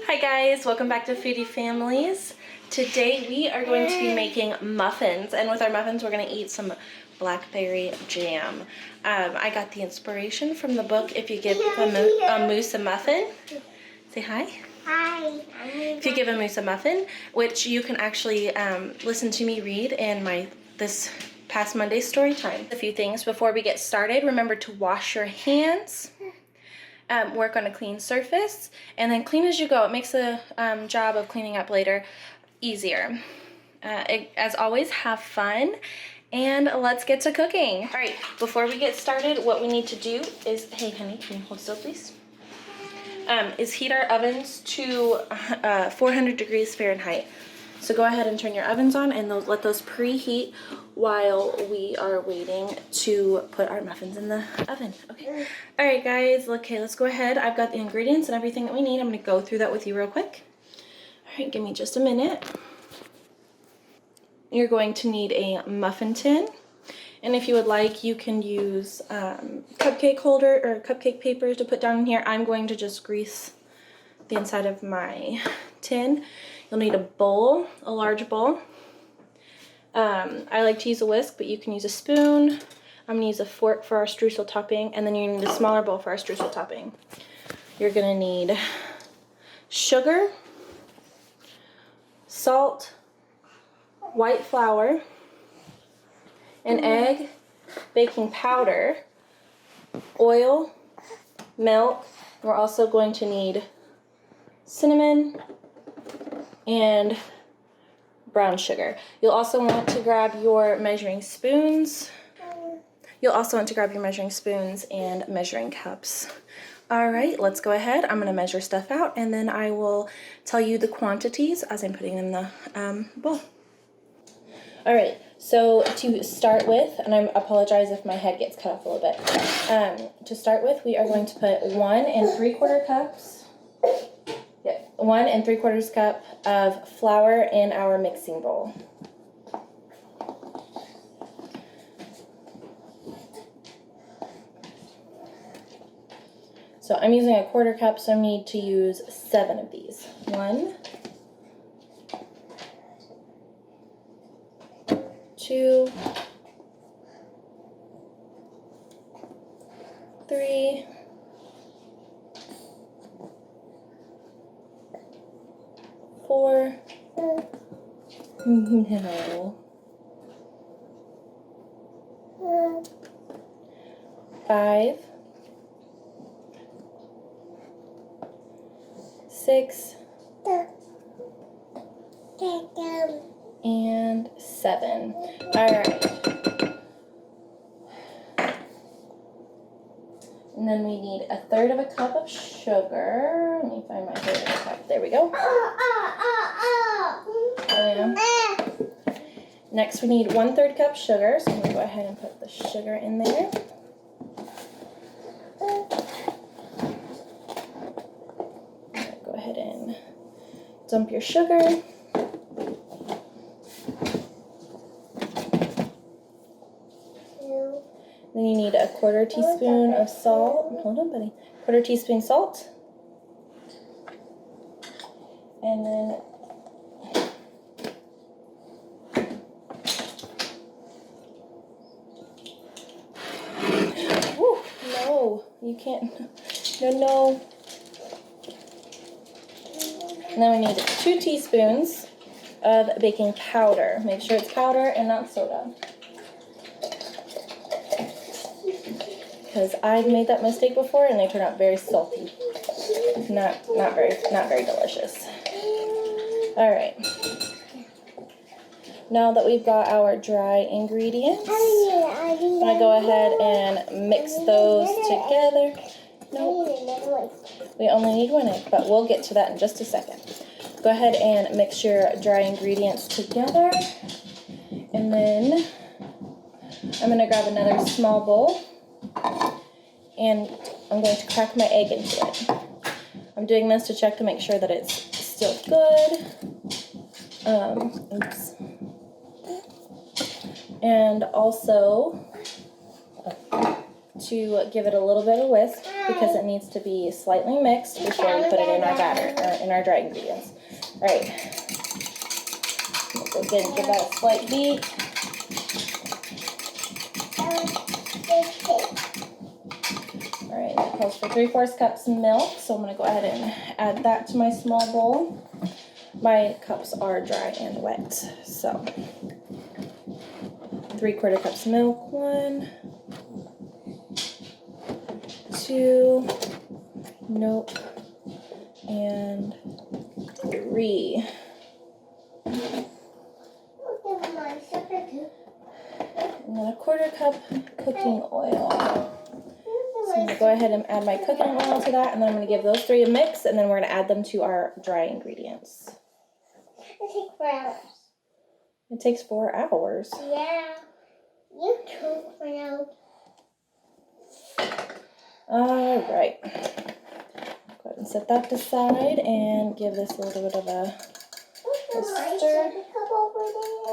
Hi guys, welcome back to Foodie Families. Today we are going to be making muffins, and with our muffins we're going to eat some blackberry jam. I got the inspiration from the book If You Give a Moose a Muffin. Say hi. Hi. If You Give a Moose a Muffin, which you can actually listen to me read in this past Monday's story time. A few things before we get started. Remember to wash your hands. Work on a clean surface, and then clean as you go. It makes the job of cleaning up later easier. As always, have fun, and let's get to cooking. All right, before we get started, what we need to do is, hey honey, can you hold still please? Is heat our ovens to 400 degrees Fahrenheit. So go ahead and turn your ovens on and let those preheat while we are waiting to put our muffins in the oven. Okay. All right, guys. Okay, let's go ahead. I've got the ingredients and everything that we need. I'm going to go through that with you real quick. All right, give me just a minute. You're going to need a muffin tin. And if you would like, you can use cupcake holder or cupcake papers to put down in here. I'm going to just grease the inside of my tin. You'll need a bowl, a large bowl. I like to use a whisk, but you can use a spoon. I'm gonna use a fork for our streusel topping, and then you need a smaller bowl for our streusel topping. You're gonna need sugar, salt, white flour, an egg, baking powder, oil, milk. We're also going to need cinnamon and brown sugar. You'll also want to grab your measuring spoons. And measuring cups. All right, let's go ahead. I'm gonna measure stuff out, and then I will tell you the quantities as I'm putting in the bowl. All right, so to start with, and I apologize if my head gets cut off a little bit. To start with, we are going to put 1 3/4 cups. 1 3/4 cup of flour in our mixing bowl. So I'm using a 1/4 cup, so I need to use 7 of these. 1, 2, 3, 4, no, 5, 6, and 7. All right. And then we need 1/3 cup of sugar. Let me find my 1/3 cup. There we go. Next, we need 1/3 cup sugar. So I'm going to go ahead and put the sugar in there. Go ahead and dump your sugar. Then you need a 1/4 teaspoon of salt. Hold on, buddy. 1/4 teaspoon salt. And then no, you can't. No. And then we need 2 teaspoons of baking powder. Make sure it's powder and not soda. Because I've made that mistake before and they turn out very salty. Not very delicious. All right. Now that we've got our dry ingredients, I'm gonna go ahead and mix those together. Nope. We only need 1 egg, but we'll get to that in just a second. Go ahead and mix your dry ingredients together. And then I'm gonna grab another small bowl and I'm going to crack my egg into it. I'm doing this to check to make sure that it's still good. Oops. And also to give it a little bit of whisk. because it needs to be slightly mixed before we put it in our batter, or in our dry ingredients. All right. Let's again give that a slight beat. All right, that calls for 3/4 cups of milk, so I'm gonna go ahead and add that to my small bowl. My cups are dry and wet, so 3/4 cups of milk, 1, 2, nope, and 3. And then 1/4 cup cooking oil. So I'm going to go ahead and add my cooking oil to that, and then I'm going to give those 3 a mix, and then we're going to add them to our dry ingredients. It takes 4 hours. It takes 4 hours? Yeah. You too for now. All right. Go ahead and set that aside and give this a little bit of a stir.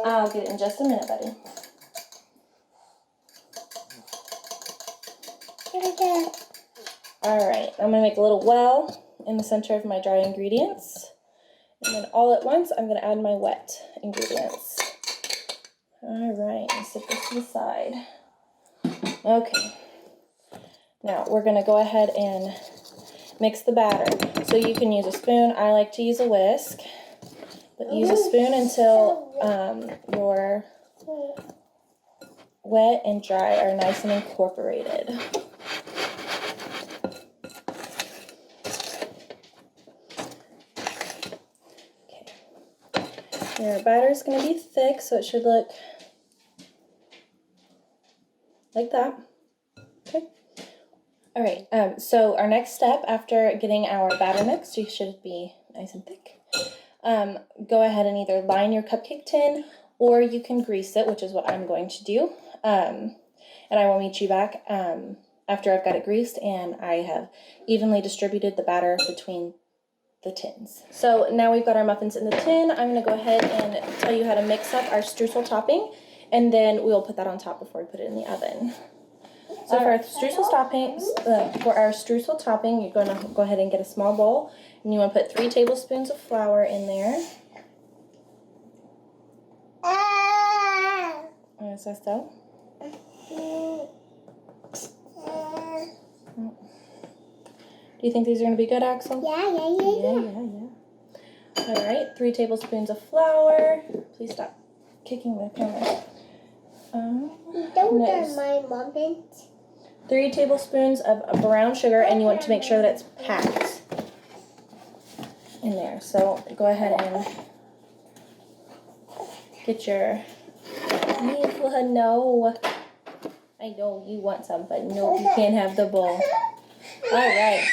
I'll get it in just a minute, buddy. All right, I'm gonna make a little well in the center of my dry ingredients. And then all at once, I'm gonna add my wet ingredients. All right, let's set this to the side. Okay, now we're gonna go ahead and mix the batter. So you can use a spoon. I like to use a whisk, but use a spoon until your wet and dry are nice and incorporated. Your batter is going to be thick, so it should look like that. Okay. All right. So our next step after getting our batter mixed, you should be nice and thick. Go ahead and either line your cupcake tin, or you can grease it, which is what I'm going to do. And I will meet you back after I've got it greased and I have evenly distributed the batter between the tins. So now we've got our muffins in the tin. I'm going to go ahead and tell you how to mix up our streusel topping, and then we'll put that on top before we put it in the oven. So for our streusel topping, you're going to go ahead and get a small bowl, and you want to put 3 tablespoons of flour in there. Is that so? Do you think these are going to be good, Axel? Yeah. All right, 3 tablespoons of flour. Please stop kicking the camera. Don't my muffins. 3 tablespoons of brown sugar, and you want to make sure that it's packed in there. So go ahead and get your... No. I know you want some, but no, you can't have the bowl. All right.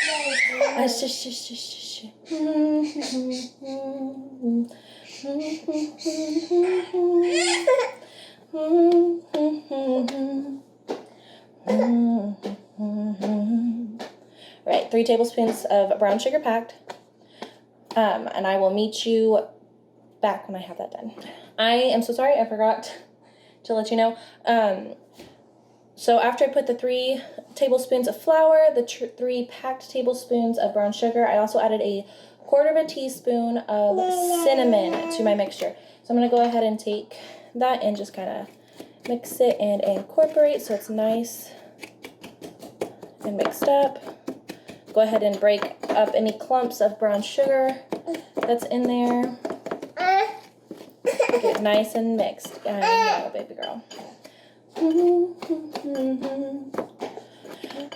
Shush. Right, 3 tablespoons of brown sugar packed. And I will meet you back when I have that done. I am so sorry, I forgot to let you know. So after I put the 3 tablespoons of flour, the 3 packed tablespoons of brown sugar, I also added a 1/4 teaspoon of cinnamon to my mixture. So I'm going to go ahead and take that and just kind of mix it and incorporate so it's nice and mixed up. Go ahead and break up any clumps of brown sugar that's in there. Get it nice and mixed. I know, baby girl.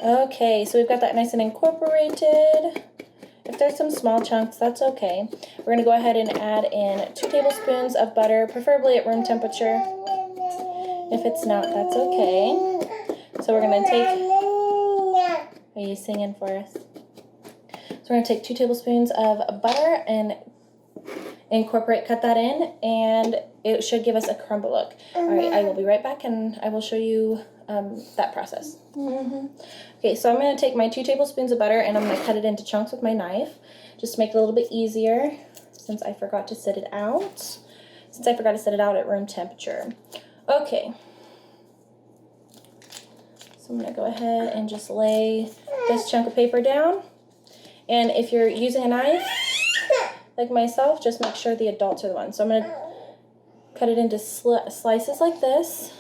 Okay, so we've got that nice and incorporated. If there's some small chunks, that's okay. We're going to go ahead and add in 2 tablespoons of butter, preferably at room temperature. If it's not, that's okay. So we're going to take... Are you singing for us? So we're going to take 2 tablespoons of butter and cut that in, and it should give us a crumble look. All right, I will be right back, and I will show you that process. Okay, so I'm going to take my 2 tablespoons of butter, and I'm going to cut it into chunks with my knife, just to make it a little bit easier, since I forgot to set it out. At room temperature. Okay. So I'm going to go ahead and just lay this chunk of paper down. And if you're using a knife, like myself, just make sure the adults are the ones. So I'm going to cut it into slices like this.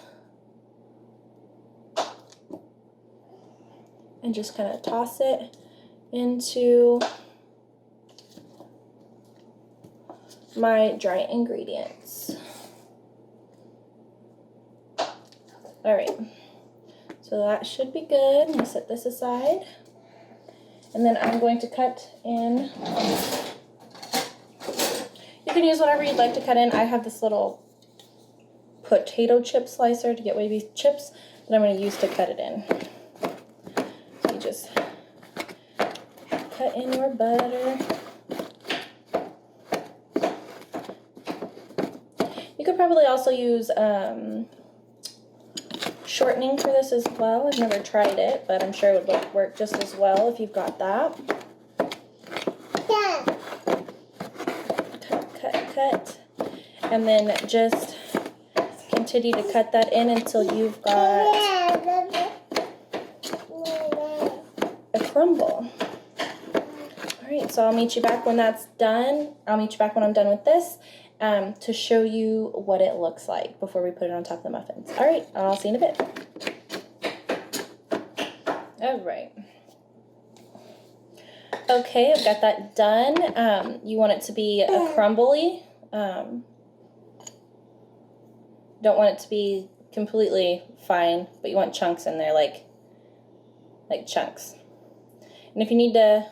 And just kind of toss it into my dry ingredients. All right, so that should be good. I'm gonna set this aside. And then I'm going to cut in. You can use whatever you'd like to cut in. I have this little potato chip slicer to get wavy chips that I'm gonna use to cut it in. So you just cut in your butter. You could probably also use shortening for this as well. I've never tried it, but I'm sure it would work just as well if you've got that. Yeah. Cut. And then just continue to cut that in until you've got a crumble. All right, so I'll meet you back when that's done. I'll meet you back when I'm done with this. To show you what it looks like before we put it on top of the muffins. All right, I'll see you in a bit. All right. Okay, I've got that done. You want it to be a crumbly. Don't want it to be completely fine, but you want chunks in there, like chunks. And if you need to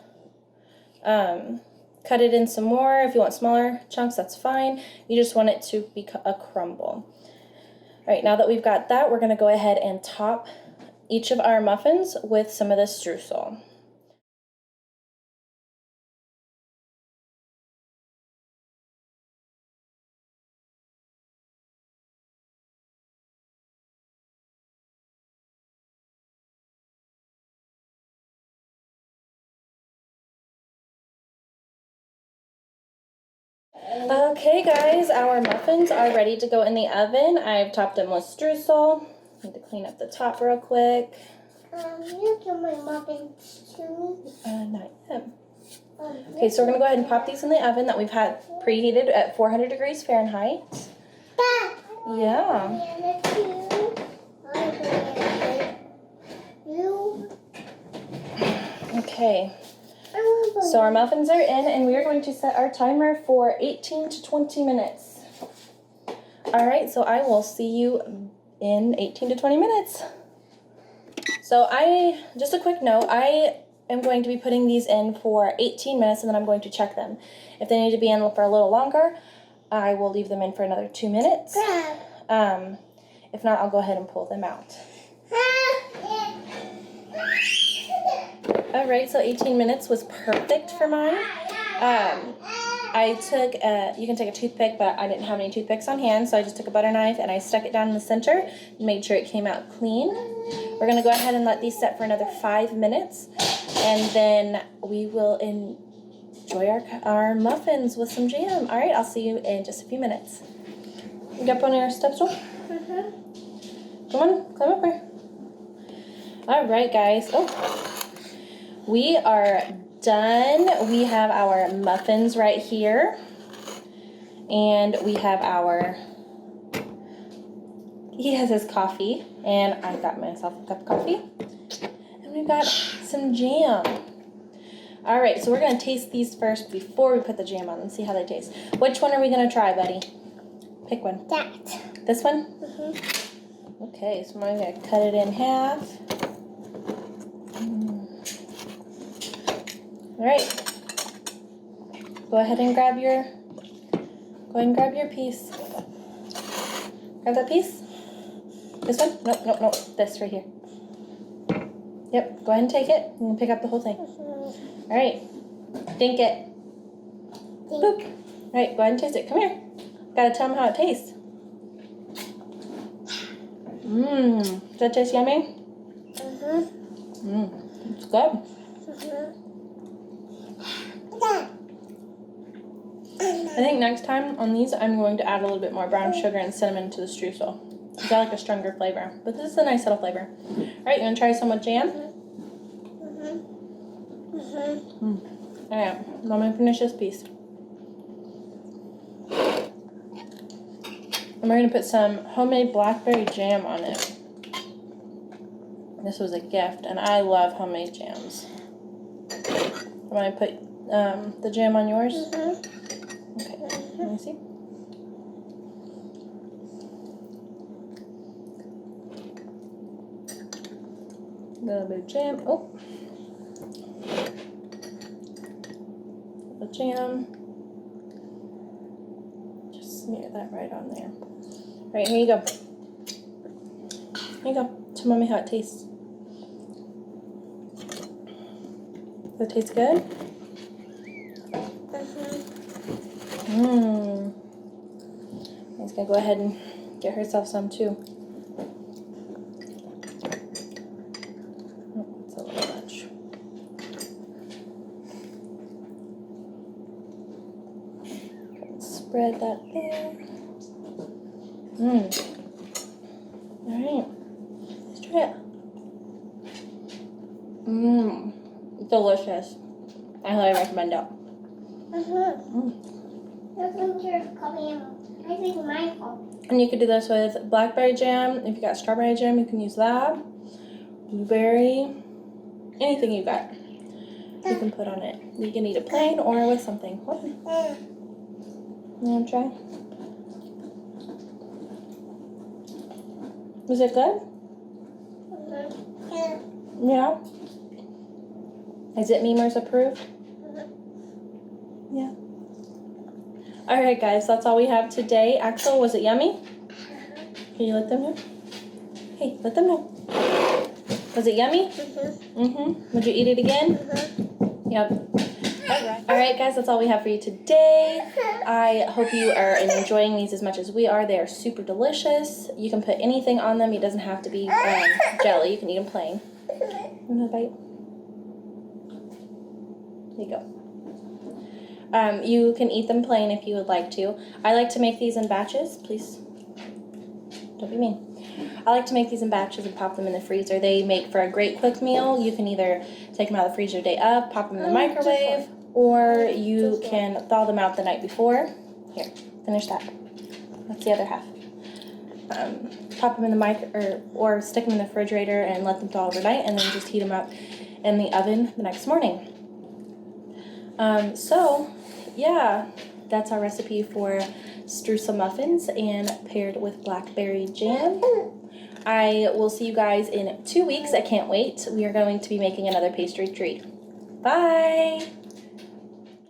cut it in some more. If you want smaller chunks, that's fine. You just want it to be a crumble. All right, now that we've got that, we're gonna go ahead and top each of our muffins with some of this streusel. Okay guys, our muffins are ready to go in the oven. I've topped them with streusel. Need to clean up the top real quick. You give my muffins to me? Not yet. Okay, so we're gonna go ahead and pop these in the oven that we've had preheated at 400 degrees Fahrenheit. Dad. Yeah. Okay. So our muffins are in, and we are going to set our timer for 18 to 20 minutes. All right, so I will see you in 18 to 20 minutes. So just a quick note, I am going to be putting these in for 18 minutes, and then I'm going to check them. If they need to be in for a little longer, I will leave them in for another 2 minutes. If not, I'll go ahead and pull them out. All right, so 18 minutes was perfect for mine. I took you can take a toothpick, but I didn't have any toothpicks on hand, so I just took a butter knife and I stuck it down in the center and made sure it came out clean. We're gonna go ahead and let these set for another 5 minutes, and then we will enjoy our muffins with some jam. All right, I'll see you in just a few minutes. You got up on your step stool? Come on, climb up here. All right, guys. Oh. We are done. We have our muffins right here. And we have he has his coffee. And I got myself a cup of coffee. And we've got some jam. All right, so we're going to taste these first before we put the jam on and see how they taste. Which one are we going to try, buddy? Pick one. That. This one? Mm-hmm. Okay, so I'm going to cut it in half. All right, go ahead and grab your piece. Grab that piece. This one? Nope. This right here. Yep, go ahead and take it and pick up the whole thing. All right, dink it. Boop. All right, go ahead and taste it. Come here. Gotta tell them how it tastes. Does that taste yummy? It's good. I think next time on these, I'm going to add a little bit more brown sugar and cinnamon to the streusel. Is that like a stronger flavor? But this is a nice little flavor. All right, you want to try some with jam? All right, let me finish this piece. And we're going to put some homemade blackberry jam on it. This was a gift, and I love homemade jams. I'm going to put the jam on yours. Okay, let me see. A little bit of jam. Oh. The jam. Just smear that right on there. All right, here you go. Here you go. Tell mommy how it tastes. Does it taste good? Mom's gonna go ahead and get herself some too. Oh, it's a little much. Spread that there. Alright. Let's try it. Delicious. I highly recommend it. I think my fault. And you could do this with blackberry jam. If you got strawberry jam, you can use that. Blueberry. Anything you got. You can put on it. You can eat it plain or with something. You want to try? Was it good? Yeah. Is it Memers approved? Yeah. Alright guys, that's all we have today. Axel, was it yummy? Can you let them know? Hey, let them know. Was it yummy? Would you eat it again? Yep. Alright guys, that's all we have for you today. I hope you are enjoying these as much as we are. They are super delicious. You can put anything on them. It doesn't have to be jelly. You can eat them plain. Another bite. There you go. You can eat them plain if you would like to. I like to make these in batches. Please, don't be mean. I like to make these in batches and pop them in the freezer. They make for a great quick meal. You can either take them out of the freezer the day of, pop them in the microwave, or you can thaw them out the night before. Here, finish that. That's the other half. Pop them in the or stick them in the refrigerator and let them thaw overnight, and then just heat them up in the oven the next morning. So, yeah, that's our recipe for streusel muffins and paired with blackberry jam. I will see you guys in 2 weeks. I can't wait. We are going to be making another pastry treat. Bye!